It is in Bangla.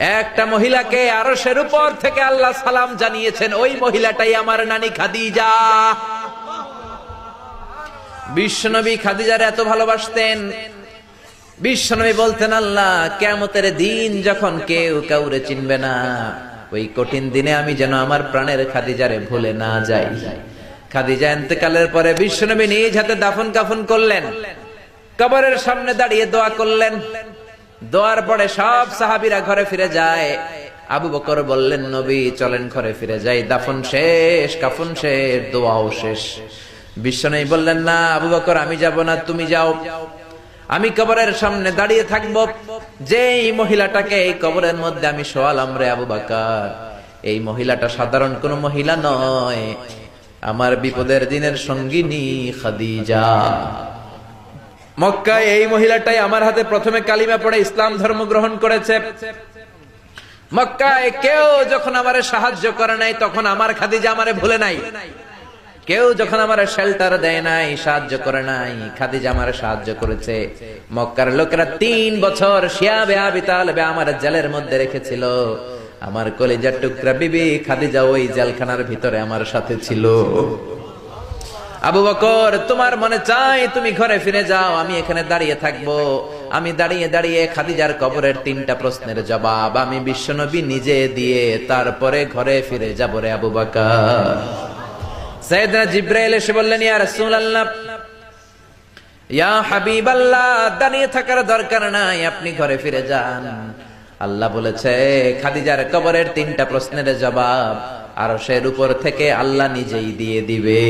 একটা মহিলাকে আরশের উপর থেকে আল্লাহ সালাম জানিয়েছেন, ওই মহিলাটাই আমার নানি খাদিজা। বিশ্বনবী খাদিজার এত ভালোবাসতেন, বিশ্বনবী বলতেন, আল্লাহ কিয়ামতের দিন যখন কেউ কাউরে চিনবে না, ওই কঠিন দিনে আমি যেন আমার প্রাণের খাদিজারে ভুলে না যাই। খাদিজা ইন্তেকালের পরে বিশ্বনবী নিজ হাতে দাফন কাফন করলেন, কবরের সামনে দাঁড়িয়ে দোয়া করলেন। দোয়ার পরে সব সাহাবীরা ঘরে ফিরে যায়। আবু বকর বললেন, নবী চলেন ঘরে ফিরে যাই, দাফন শেষ, কাফন শেষ, দোয়াও শেষ। বিশ্বনবী বললেন, না আবু বকর, আমি যাব না, তুমি যাও, আমি কবরের সামনে দাঁড়িয়ে থাকবো। যেই মহিলাটাকে এই কবরের মধ্যে আমি শোয়ালাম রে আবু বকর, এই মহিলাটা সাধারণ কোন মহিলা নয়, আমার বিপদের দিনের সঙ্গিনী খাদিজা। মক্কায় এই মহিলাটাই আমার হাতে প্রথমে কালিমা পড়ে ইসলাম ধর্ম গ্রহণ করেছে। মক্কায় কেউ যখন আমারে সাহায্য করে নাই, তখন আমার খাদিজা আমারে ভুলে নাই। কেউ যখন আমারে শেল্টার দেয় নাই, সাহায্য করে নাই, খাদিজা আমারে সাহায্য করেছে। মক্কার লোকেরা 3 বছর শিয়াবে আবি তালেবে আমার জেলের মধ্যে রেখেছিল। আমার কলিজার টুকরা বিবি খাদিজা ওই জেলখানার ভিতরে আমার সাথে ছিল। আবু বকর, তোমার মনে চাই তুমি ঘরে ফিরে যাও, আমি এখানে দাঁড়িয়ে থাকবো। আমি দাঁড়িয়ে দাঁড়িয়ে খাদিজার কবরের 3টা প্রশ্নের জবাব আমি বিশ্বনবী নিজে দিয়ে তারপরে ঘরে ফিরে যাব রে আবু বকর। সাইয়েদনা জিবরাইল এসে বললেন, ইয়া রাসূলুল্লাহ, ইয়া হাবিবাল্লাহ, দাঁড়িয়ে থাকার দরকার নাই, আপনি ঘরে ফিরে যান। আল্লাহ বলেছে খাদিজার কবরের 3টা প্রশ্নের জবাব আরশের উপর থেকে আল্লাহ নিজেই দিয়ে দিবে।